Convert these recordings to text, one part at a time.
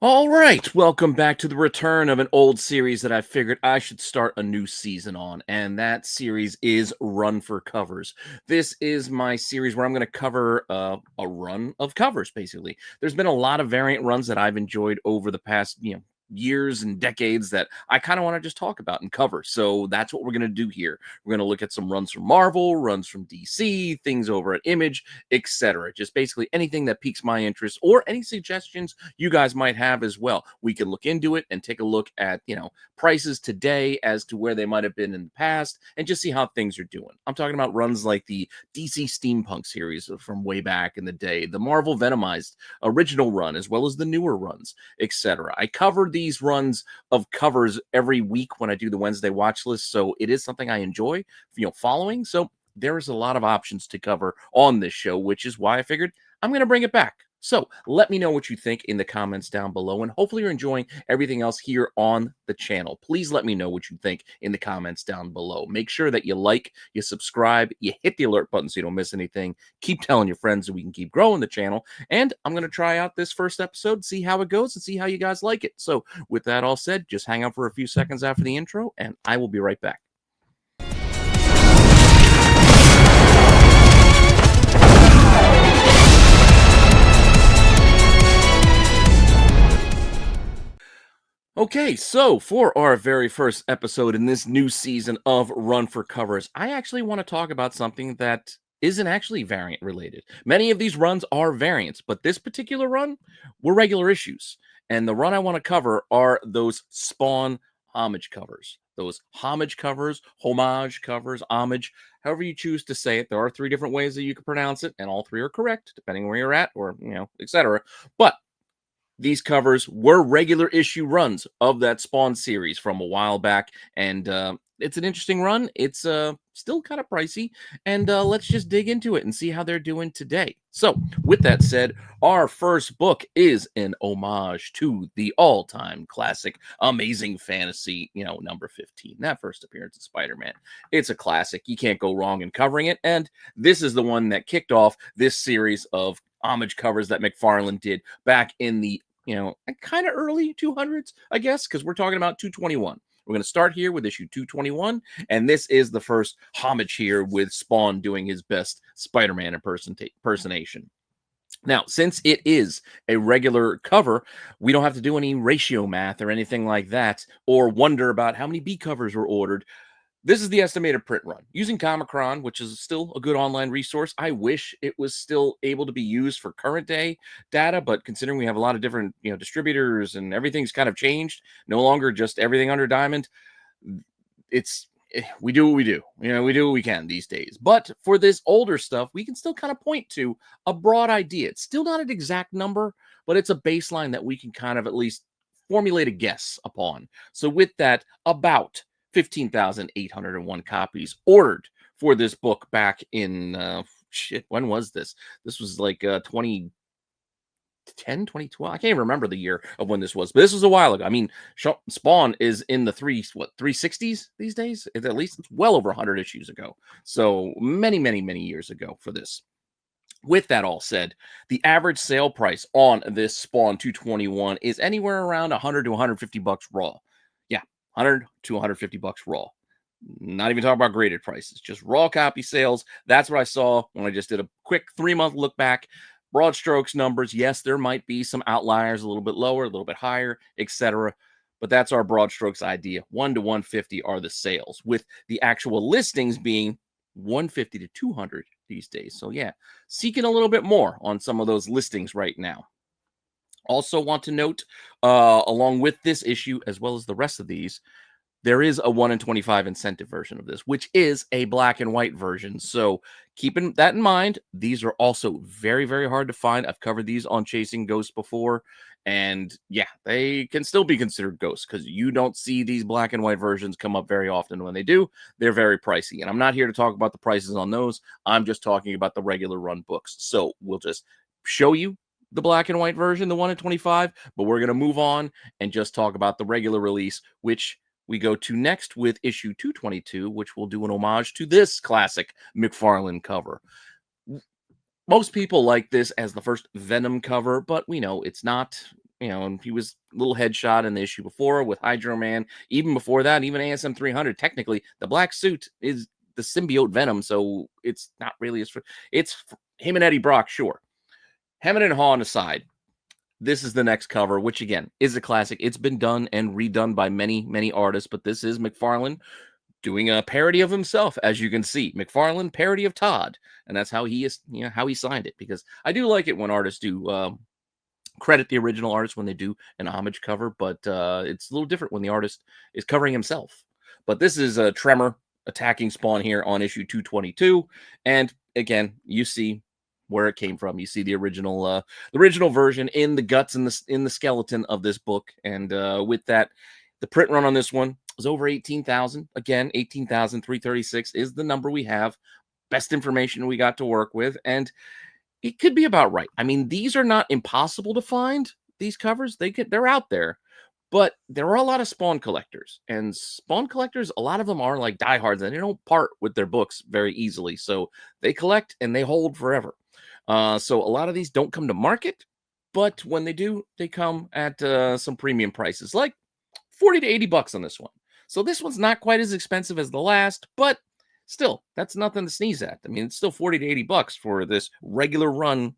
All right, welcome back to the return of an old series that I figured I should start a new season on, and that series is Run for Covers. This is my series where I'm going to cover a run of covers, basically. There's been a lot of variant runs that I've enjoyed over the past, years and decades that I kind of want to just talk about and cover. So that's what we're going to do here. We're going to look at some runs from Marvel, runs from DC, things over at Image, etc. Just basically anything that piques my interest or any suggestions you guys might have as well. We can look into it and take a look at, prices today as to where they might have been in the past and just see how things are doing. I'm talking about runs like the DC Steampunk series from way back in the day, the Marvel Venomized original run, as well as the newer runs, etc. I cover these runs of covers every week when I do the Wednesday watch list, so it is something I enjoy, following. So there's a lot of options to cover on this show, which is why I figured I'm going to bring it back. So let me know what you think in the comments down below, and hopefully you're enjoying everything else here on the channel. Please let me know what you think in the comments down below. Make sure that you like, you subscribe, you hit the alert button so you don't miss anything. Keep telling your friends so we can keep growing the channel. And I'm going to try out this first episode, see how it goes, and see how you guys like it. So with that all said, just hang out for a few seconds after the intro, and I will be right back. Okay, so for our very first episode in this new season of Run for Covers, I actually want to talk about something that isn't actually variant related. Many of these runs are variants, but this particular run were regular issues. And the run I want to cover are those Spawn homage covers. Those homage covers, homage covers, homage, however you choose to say it. There are three different ways that you can pronounce it, and all three are correct, depending where you're at, or, etc. But these covers were regular issue runs of that Spawn series from a while back, and it's an interesting run. It's still kind of pricey, and let's just dig into it and see how they're doing today. So, with that said, our first book is an homage to the all-time classic Amazing Fantasy, number 15. That first appearance of Spider-Man. It's a classic. You can't go wrong in covering it, and this is the one that kicked off this series of homage covers that McFarlane did back in the kind of early 200s, I guess, because we're talking about 221. We're going to start here with issue 221, and this is the first homage here with Spawn doing his best Spider-Man impersonation. Now, since it is a regular cover, we don't have to do any ratio math or anything like that, or wonder about how many B covers were ordered. This is the estimated print run using Comicron, which is still a good online resource. I wish it was still able to be used for current day data, but considering we have a lot of different, distributors and everything's kind of changed, no longer just everything under Diamond, we do what we do. We do what we can these days. But for this older stuff, we can still kind of point to a broad idea. It's still not an exact number, but it's a baseline that we can kind of at least formulate a guess upon. So with that, about 15,801 copies ordered for this book back in when was this? This was like 2010, 2012. I can't even remember the year of when this was, but this was a while ago. I mean, Spawn is in the 360s these days. At least it's well over 100 issues ago. So many, many, many years ago for this. With that all said, the average sale price on this Spawn 221 is anywhere around 100 to 150 bucks raw. 100 to 150 bucks raw. Not even talking about graded prices, just raw copy sales. That's what I saw when I just did a quick 3-month look back. Broad strokes numbers. Yes, there might be some outliers, a little bit lower, a little bit higher, etc. But that's our broad strokes idea. 1 to 150 are the sales, with the actual listings being 150 to 200 these days. So yeah, seeking a little bit more on some of those listings right now. Also want to note, along with this issue, as well as the rest of these, there is a 1 in 25 incentive version of this, which is a black and white version. So keeping that in mind, these are also very, very hard to find. I've covered these on Chasing Ghosts before. And yeah, they can still be considered ghosts because you don't see these black and white versions come up very often. When they do, they're very pricey. And I'm not here to talk about the prices on those. I'm just talking about the regular run books. So we'll just show you the black and white version, the 1 in 25, but we're going to move on and just talk about the regular release, which we go to next with issue 222, which will do an homage to this classic McFarlane cover. Most people like this as the first Venom cover, but we know it's not. And he was a little headshot in the issue before with Hydro Man. Even before that, even ASM 300. Technically, the black suit is the symbiote Venom, so it's not really it's him and Eddie Brock, sure. Hammond and Hawn aside, this is the next cover, which again is a classic. It's been done and redone by many, many artists, but this is McFarlane doing a parody of himself, as you can see. McFarlane parody of Todd, and that's how he is, how he signed it. Because I do like it when artists do credit the original artist when they do an homage cover, but it's a little different when the artist is covering himself. But this is a Tremor attacking Spawn here on issue 222, and again, you see where it came from. You see the original version in the guts and in the skeleton of this book, and with that, the print run on this one was over 18,000. Again, 18,336 is the number we have. Best information we got to work with, and it could be about right. I mean, these are not impossible to find, these covers. They're out there, but there are a lot of Spawn collectors, and Spawn collectors, a lot of them are like diehards, and they don't part with their books very easily. So they collect and they hold forever. So a lot of these don't come to market, but when they do, they come at some premium prices, like 40 to 80 bucks on this one. So this one's not quite as expensive as the last, but still, that's nothing to sneeze at. I mean, it's still 40 to 80 bucks for this regular run,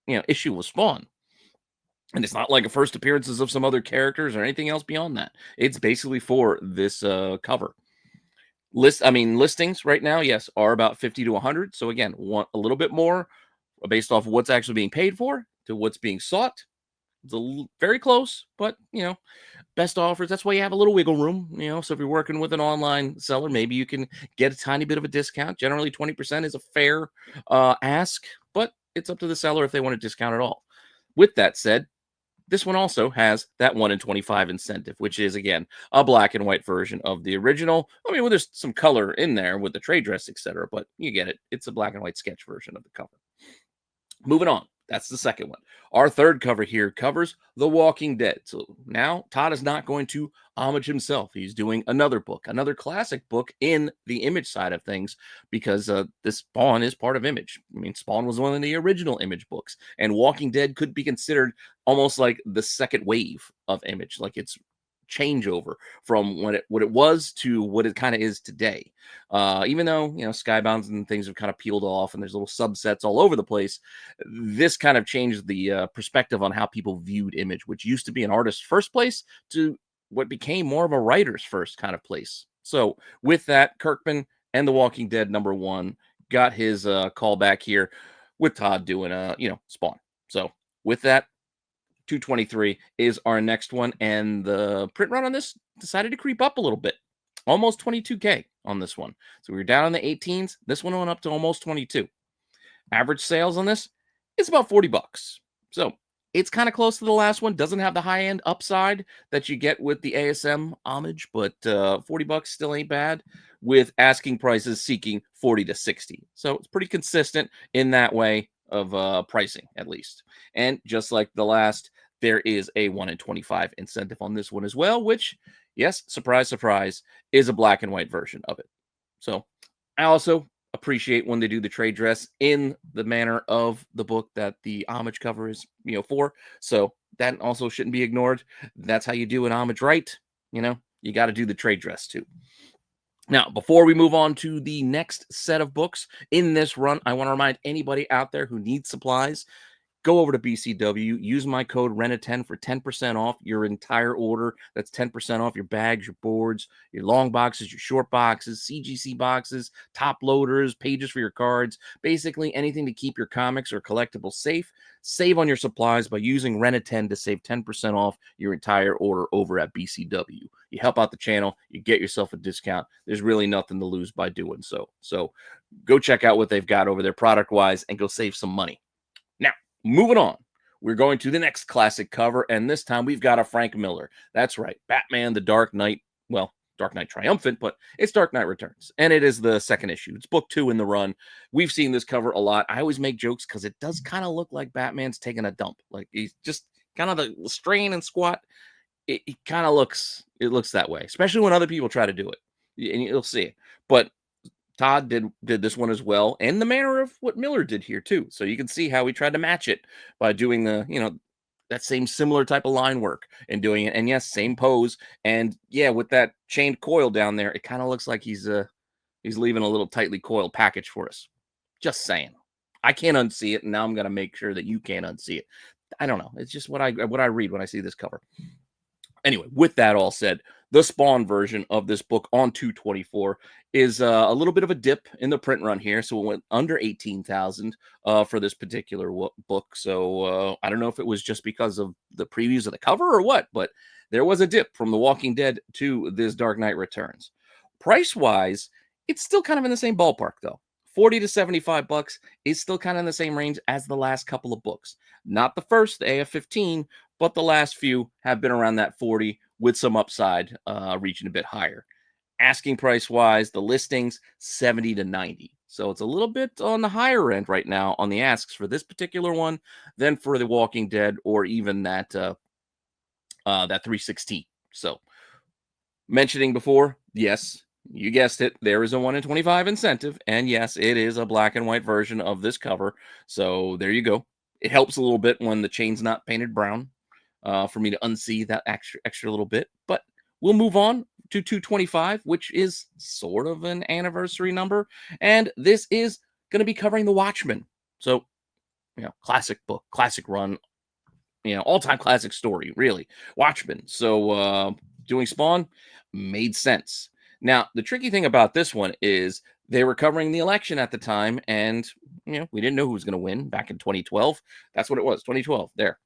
issue with Spawn. And it's not like a first appearances of some other characters or anything else beyond that. It's basically for this cover. Listings right now, yes, are about 50 to 100. So again, want a little bit more based off of what's actually being paid for to what's being sought. It's very close, but best offers. That's why you have a little wiggle room, So if you're working with an online seller, maybe you can get a tiny bit of a discount. Generally, 20% is a fair ask, but it's up to the seller if they want to discount at all. With that said, this one also has that 1 in 25 incentive, which is, again, a black and white version of the original. I mean, well, there's some color in there with the trade dress, etc., but you get it. It's a black and white sketch version of the cover. Moving on. That's the second one. Our third cover here covers The Walking Dead. So now Todd is not going to homage himself. He's doing another book, another classic book in the Image side of things, because this Spawn is part of Image. I mean, Spawn was one of the original Image books, and Walking Dead could be considered almost like the second wave of Image, like it's changeover from what it was to what it kind of is today. Even though Skybounds and things have kind of peeled off and there's little subsets all over the place, this kind of changed the perspective on how people viewed Image, which used to be an artist's first place to what became more of a writer's first kind of place. So with that, Kirkman and The Walking Dead #1 got his call back here with Todd doing Spawn. So with that, 223 is our next one, and the print run on this decided to creep up a little bit, almost 22K on this one. So we were down in the 18s. This one went up to almost 22. Average sales on this is about 40 bucks. So it's kind of close to the last one. Doesn't have the high end upside that you get with the ASM homage, but 40 bucks still ain't bad, with asking prices seeking 40 to 60. So it's pretty consistent in that way of pricing, at least. And just like the last, there is a 1 in 25 incentive on this one as well, which, yes, surprise, surprise, is a black and white version of it. So I also appreciate when they do the trade dress in the manner of the book that the homage cover is, for. So that also shouldn't be ignored. That's how you do an homage right. You got to do the trade dress too. Now, before we move on to the next set of books in this run, I want to remind anybody out there who needs supplies, go over to BCW, use my code RENA10 for 10% off your entire order. That's 10% off your bags, your boards, your long boxes, your short boxes, CGC boxes, top loaders, pages for your cards, basically anything to keep your comics or collectibles safe. Save on your supplies by using RENA10 to save 10% off your entire order over at BCW. You help out the channel, you get yourself a discount. There's really nothing to lose by doing so. So go check out what they've got over there product-wise and go save some money. Now, moving on, we're going to the next classic cover, and this time we've got a Frank Miller. That's right, Batman the Dark Knight. Well, Dark Knight Triumphant, but it's Dark Knight Returns, and it is the second issue. It's book 2 in the run. We've seen this cover a lot. I always make jokes because it does kind of look like Batman's taking a dump. Like he's just kind of the strain and squat. It kind of looks that way, especially when other people try to do it, and you'll see it. But Todd did this one as well, and the manner of what Miller did here too. So you can see how he tried to match it by doing the that same similar type of line work and doing it. And yes, same pose. And yeah, with that chained coil down there, it kind of looks like he's leaving a little tightly coiled package for us. Just saying. I can't unsee it, and now I'm gonna make sure that you can't unsee it. I don't know. It's just what I read when I see this cover. Anyway, with that all said, the Spawn version of this book on 224 is a little bit of a dip in the print run here. So it went under 18,000 for this particular book. So I don't know if it was just because of the previews of the cover or what, but there was a dip from The Walking Dead to this Dark Knight Returns. Price wise, it's still kind of in the same ballpark though. 40 to 75 bucks is still kind of in the same range as the last couple of books. Not the first, the AF-15, but the last few have been around that 40 with some upside, reaching a bit higher. Asking price wise, the listings 70 to 90. So it's a little bit on the higher end right now on the asks for this particular one than for The Walking Dead or even that 316. So mentioning before, yes, you guessed it, there is a 1 in 25 incentive, and yes, it is a black and white version of this cover. So there you go. It helps a little bit when the chain's not painted brown for me to unsee that extra little bit. But we'll move on to 225, which is sort of an anniversary number, and this is going to be covering The Watchmen. So, classic book, classic run, all-time classic story, really. Watchmen. So doing Spawn made sense. Now, the tricky thing about this one is they were covering the election at the time, and we didn't know who was going to win back in 2012. That's what it was, 2012. There,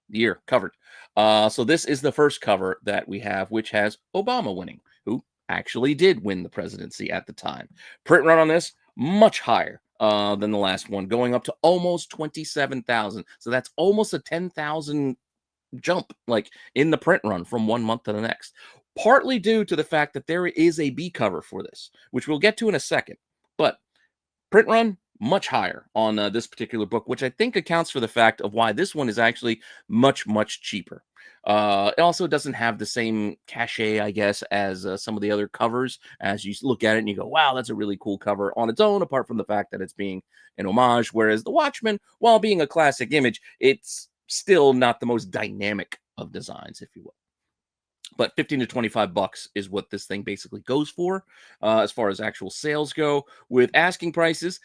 the year covered. So this is the first cover that we have, which has Obama winning, who actually did win the presidency at the time. Print run on this much higher than the last one, going up to almost 27,000. So that's almost a 10,000 jump, like in the print run from one month to the next. Partly due to the fact that there is a B cover for this, which we'll get to in a second. But print run, much higher on this particular book, which I think accounts for the fact of why this one is actually much, much cheaper. It also doesn't have the same cachet, I guess, as some of the other covers. As you look at it and you go, wow, that's a really cool cover on its own, apart from the fact that it's being an homage. Whereas The Watchmen, while being a classic image, it's still not the most dynamic of designs, if you will. But 15 to 25 bucks is what this thing basically goes for as far as actual sales go, with asking prices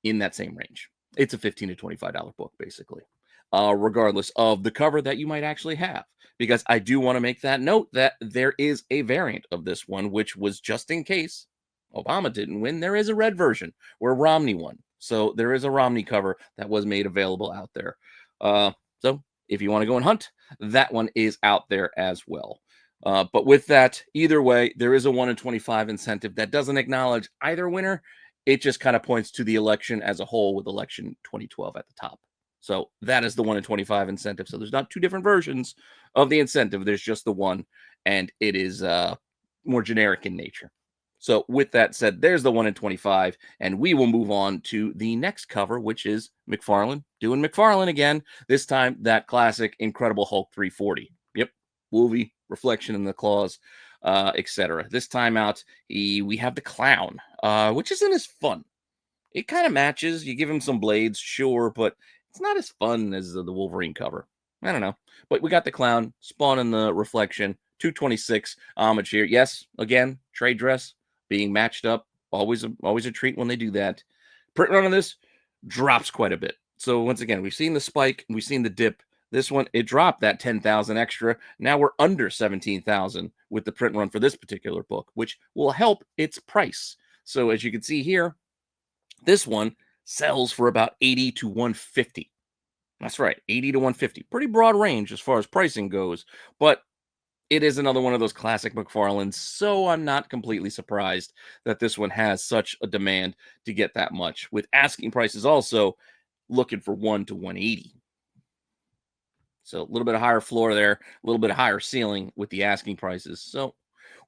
in that same range. It's a $15 to $25 book, basically, regardless of the cover that you might actually have. Because I do want to make that note that there is a variant of this one, which was just in case Obama didn't win. There is a red version where Romney won. So there is a Romney cover that was made available out there. So if you want to go and hunt, that one is out there as well. But with that, either way, there is a 1 in 25 incentive that doesn't acknowledge either winner. It just kind of points to the election as a whole, with election 2012 at the top. So that is the 1 in 25 incentive. So there's not two different versions of the incentive. There's just the one, and it is more generic in nature. So with that said, there's the 1 in 25, and we will move on to the next cover, which is McFarlane doing McFarlane again. This time, that classic Incredible Hulk 340. Yep, Wolvie, reflection in the claws, etc. This time out, we have the clown, which isn't as fun. It kind of matches. You give him some blades, sure, but it's not as fun as the Wolverine cover. I don't know. But we got the clown, Spawn in the reflection, 226 homage here. Yes, again, trade dress being matched up. Always a treat when they do that. Print run on this drops quite a bit. So once again, we've seen the spike, we've seen the dip. This one, it dropped that 10,000 extra. Now we're under 17,000 with the print run for this particular book, which will help its price. So as you can see here, this one sells for about 80 to 150. That's right, 80 to 150. Pretty broad range as far as pricing goes, but it is another one of those classic McFarlanes, so I'm not completely surprised that this one has such a demand to get that much, with asking prices also looking for 1 to 180. So a little bit of higher floor there, a little bit of higher ceiling with the asking prices. So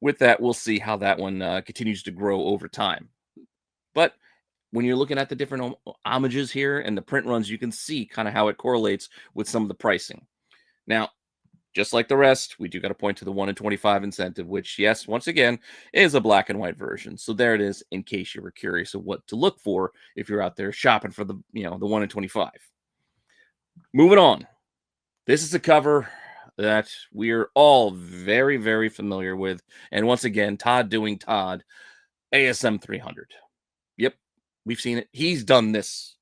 with that, we'll see how that one continues to grow over time. But when you're looking at the different homages here and the print runs, you can see kind of how it correlates with some of the pricing. Now, just like the rest, we do got to point to the 1 in 25 incentive, which, yes, once again, is a black and white version. So there it is, in case you were curious of what to look for if you're out there shopping for the 1 in 25. Moving on. This is a cover that we're all very, very familiar with. And once again, Todd doing Todd, ASM 300. Yep, we've seen it. He's done this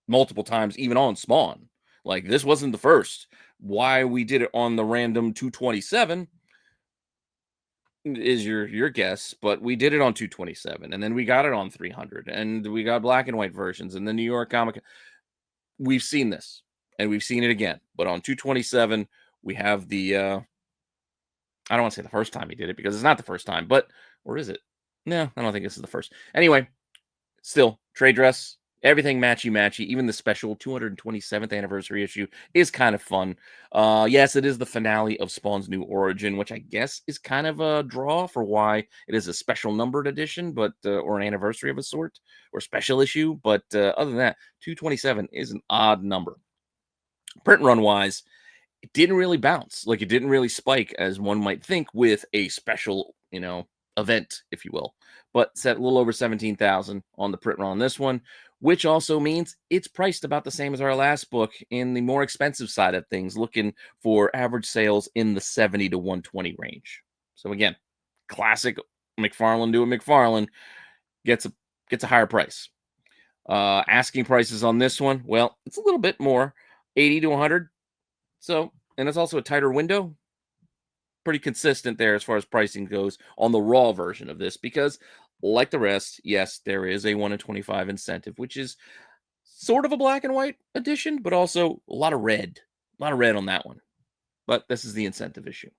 multiple times, even on Spawn. Like, this wasn't the first. Why we did it on the random 227 is your guess, but we did it on 227, and then we got it on 300, and we got black and white versions, and the New York Comic. We've seen this, and we've seen it again. But on 227, we have the I don't want to say the first time he did it because it's not the first time, but or is it? No, I don't think this is the first. Anyway, still trade dress, everything matchy matchy. Even the special 227th anniversary issue is kind of fun. Yes, it is the finale of Spawn's New Origin, which I guess is kind of a draw for why it is a special numbered edition, but or an anniversary of a sort or special issue. But other than that, 227 is an odd number. Print run wise, it didn't really bounce. Like, it didn't really spike as one might think with a special, event, if you will. But set a little over 17,000 on the print run on this one, which also means it's priced about the same as our last book in the more expensive side of things, looking for average sales in the 70 to 120 range. So again, classic McFarlane doing McFarlane gets a higher price. Asking prices on this one, well, it's a little bit more, 80 to 100. So, and it's also a tighter window. Pretty consistent there as far as pricing goes on the raw version of this, because like the rest, yes, there is a 1 in 25 incentive, which is sort of a black and white edition, but also a lot of red. A lot of red on that one. But this is the incentive issue.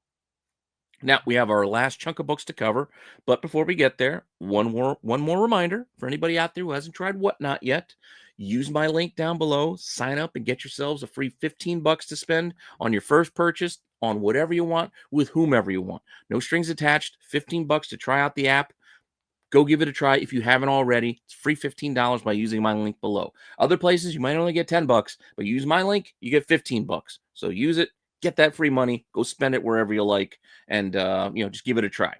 Now we have our last chunk of books to cover, but before we get there, one more reminder for anybody out there who hasn't tried Whatnot yet. Use my link down below, sign up and get yourselves a free 15 bucks to spend on your first purchase on whatever you want with whomever you want. No strings attached, 15 bucks to try out the app. Go give it a try if you haven't already. It's free $15 by using my link below. Other places you might only get 10 bucks, but use my link, you get 15 bucks. So use it, get that free money, go spend it wherever you like, and just give it a try.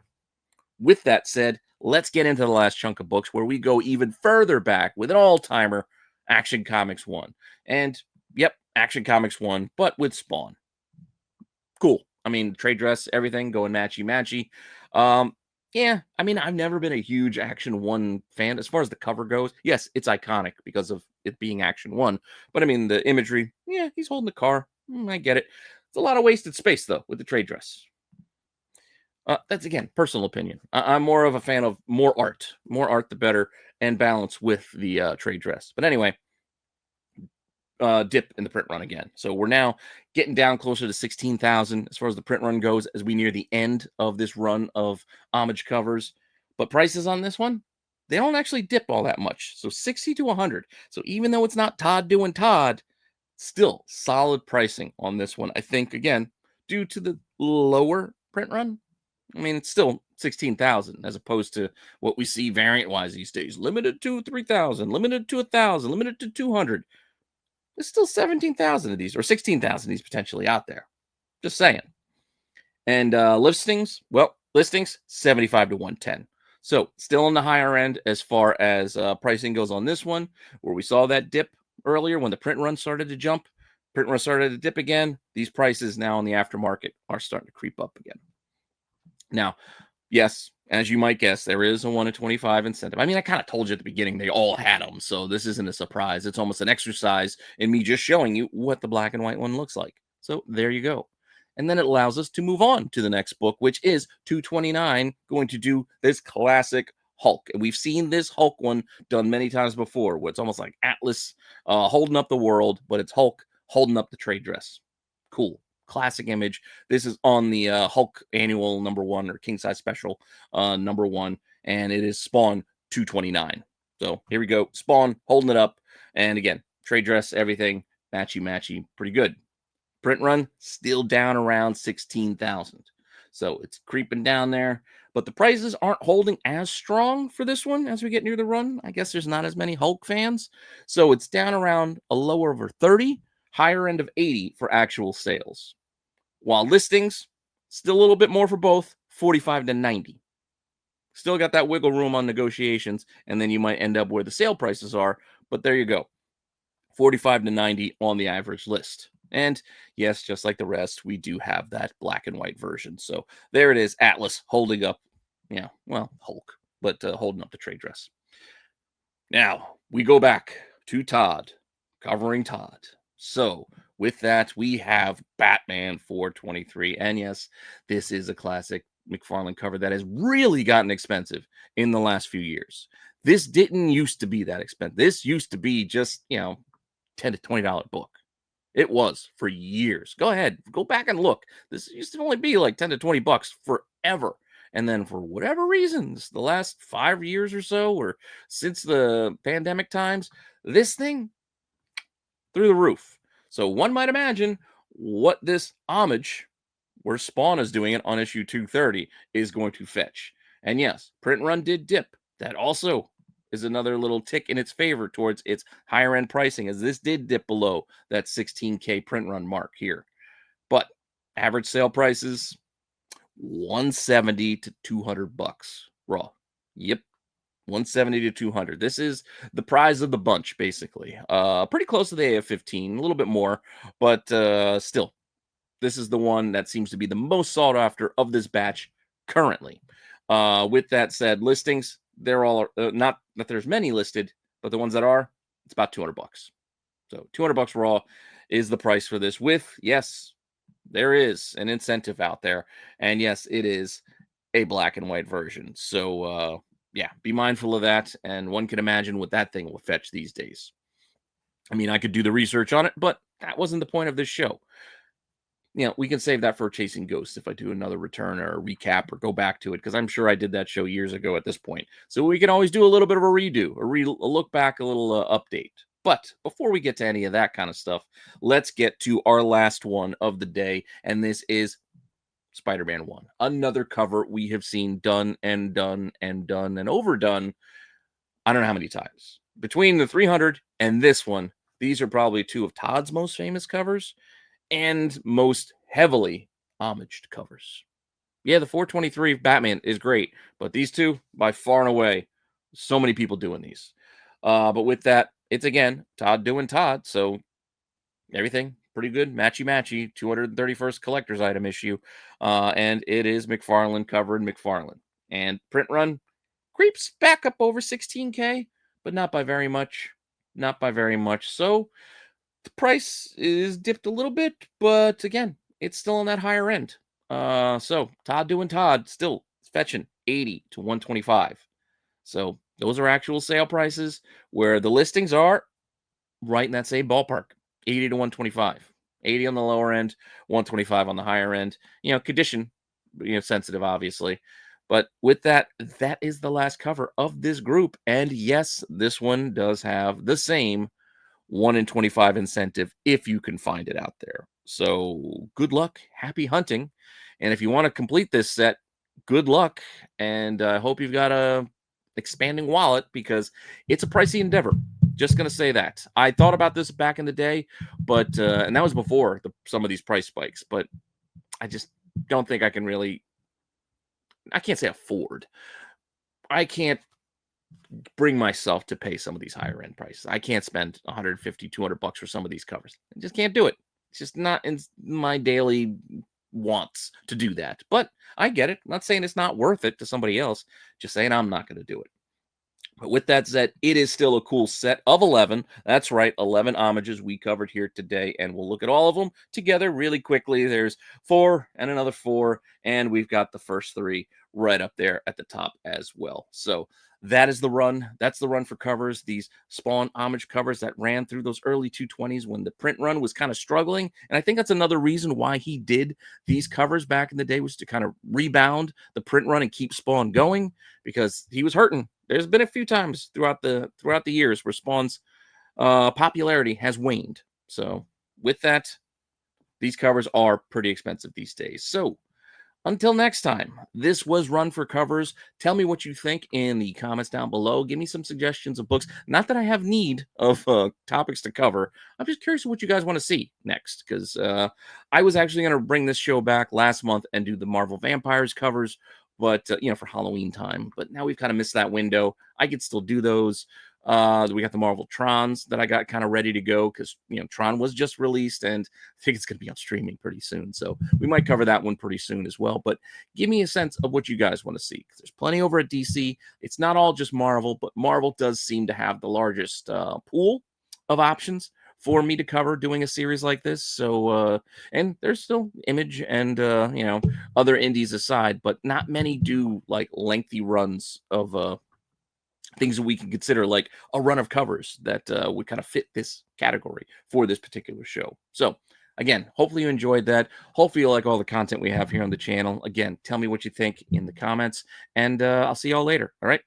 With that said, let's get into the last chunk of books where we go even further back with an all-timer, Action Comics 1. And yep, Action Comics 1, but with Spawn. Cool. I mean, trade dress, everything going matchy-matchy. Yeah, I mean, I've never been a huge Action 1 fan as far as the cover goes. Yes, it's iconic because of it being Action 1. But I mean, the imagery, yeah, he's holding the car. I get it. It's a lot of wasted space, though, with the trade dress. That's, again, personal opinion. I'm more of a fan of more art. More art, the better, and balance with the trade dress. But anyway, dip in the print run again. So we're now getting down closer to 16,000 as far as the print run goes as we near the end of this run of Homage covers. But prices on this one, they don't actually dip all that much. So 60 to 100. So even though it's not Todd doing Todd, still solid pricing on this one. I think, again, due to the lower print run, I mean, it's still 16,000 as opposed to what we see variant wise these days. Limited to 3,000, limited to 1,000, limited to 200. There's still 17,000 of these, or 16,000 of these potentially out there. Just saying. And listings, 75 to 110. So still on the higher end as far as pricing goes on this one, where we saw that dip earlier when the print run started to jump. Print run started to dip again. These prices now in the aftermarket are starting to creep up again. Now, yes, as you might guess, there is a 1 in 25 incentive. I mean, I kind of told you at the beginning they all had them, so this isn't a surprise. It's almost an exercise in me just showing you what the black and white one looks like. So there you go. And then it allows us to move on to the next book, which is 229, going to do this classic Hulk. And we've seen this Hulk one done many times before, where it's almost like Atlas holding up the world, but it's Hulk holding up the trade dress. Cool. Classic image. This is on the Hulk annual #1 or king size special #1, and it is Spawn 229. So here we go. Spawn holding it up. And again, trade dress, everything matchy, pretty good. Print run still down around 16,000. So it's creeping down there, but the prices aren't holding as strong for this one as we get near the run. I guess there's not as many Hulk fans. So it's down around a low over 30, higher end of 80 for actual sales. While listings, still a little bit more for both, 45 to 90. Still got that wiggle room on negotiations, and then you might end up where the sale prices are, but there you go. 45 to 90 on the average list. And yes, just like the rest, we do have that black and white version. So there it is, Atlas holding up, yeah, well, Hulk, but holding up the trade dress. Now we go back to Todd, covering Todd. So with that, we have Batman 423. And yes, this is a classic McFarlane cover that has really gotten expensive in the last few years. This didn't used to be that expensive. This used to be just, $10 to $20 book. It was for years. Go ahead, go back and look. This used to only be like 10 to 20 bucks forever. And then for whatever reasons, the last 5 years or so, or since the pandemic times, this thing through the roof. So one might imagine what this homage, where Spawn is doing it on issue 230, is going to fetch. And yes, print run did dip. That also is another little tick in its favor towards its higher end pricing, as this did dip below that 16K print run mark here. But average sale prices, 170 to 200 bucks raw. Yep, 170 to 200. This is the prize of the bunch, basically. Pretty close to the AF-15, a little bit more, but still, this is the one that seems to be the most sought after of this batch currently. With that said, listings, they're all not that there's many listed, but the ones that are, it's about 200 bucks. So 200 bucks raw is the price for this. With, yes, there is an incentive out there, and yes, it is a black and white version. So yeah, be mindful of that, and one can imagine what that thing will fetch these days. I mean, I could do the research on it, but that wasn't the point of this show. We can save that for Chasing Ghosts if I do another return or a recap or go back to it, because I'm sure I did that show years ago at this point. So we can always do a little bit of a redo, a look back, a little update. But before we get to any of that kind of stuff, let's get to our last one of the day, and this is Spider-Man 1. Another cover we have seen done and done and done and overdone I don't know how many times. Between the 300 and this one, these are probably two of Todd's most famous covers and most heavily homaged covers. Yeah, the 423 Batman is great, but these two, by far and away, so many people doing these. But with that, it's again Todd doing Todd, so everything pretty good, matchy, 231st collector's item issue, and it is McFarlane covering McFarlane, and print run creeps back up over 16K, but not by very much, not by very much. So the price is dipped a little bit, but again, it's still on that higher end. So Todd doing Todd still fetching 80 to 125. So those are actual sale prices, where the listings are right in that same ballpark, 80 to 125. 80 on the lower end, 125 on the higher end. Condition, sensitive, obviously. But with that, that is the last cover of this group. And yes, this one does have the same 1 in 25 incentive if you can find it out there. So good luck, happy hunting. And if you want to complete this set, good luck. And I hope you've got a expanding wallet, because it's a pricey endeavor. Just going to say that. I thought about this back in the day, but and that was before some of these price spikes, but I just don't think I can really, I can't say afford. I can't bring myself to pay some of these higher end prices. I can't spend 150, 200 bucks for some of these covers. I just can't do it. It's just not in my daily wants to do that. But I get it. I'm not saying it's not worth it to somebody else. Just saying I'm not going to do it. But with that said, it is still a cool set of 11. That's right, 11 homages we covered here today, and we'll look at all of them together really quickly. There's 4 and another 4, and we've got the first 3 right up there at the top as well. So that is the run. That's the run for covers. These Spawn homage covers that ran through those early 220s when the print run was kind of struggling. And I think that's another reason why he did these covers back in the day, was to kind of rebound the print run and keep Spawn going, because he was hurting. There's been a few times throughout the years where Spawn's popularity has waned. So with that, these covers are pretty expensive these days. So until next time, this was Run for Covers. Tell me what you think in the comments down below. Give me some suggestions of books. Not that I have need of topics to cover. I'm just curious what you guys want to see next, because I was actually going to bring this show back last month and do the Marvel Vampires covers, but for Halloween time. But now we've kind of missed that window. I could still do those. We got the Marvel Trons that I got kind of ready to go because, Tron was just released and I think it's going to be on streaming pretty soon. So we might cover that one pretty soon as well. But give me a sense of what you guys want to see. There's plenty over at DC. It's not all just Marvel, but Marvel does seem to have the largest pool of options for me to cover doing a series like this. So, and there's still Image and, other indies aside, but not many do like lengthy runs of things that we can consider like a run of covers that would kind of fit this category for this particular show. So, again, hopefully you enjoyed that. Hopefully you like all the content we have here on the channel. Again, tell me what you think in the comments, and I'll see y'all later. All right.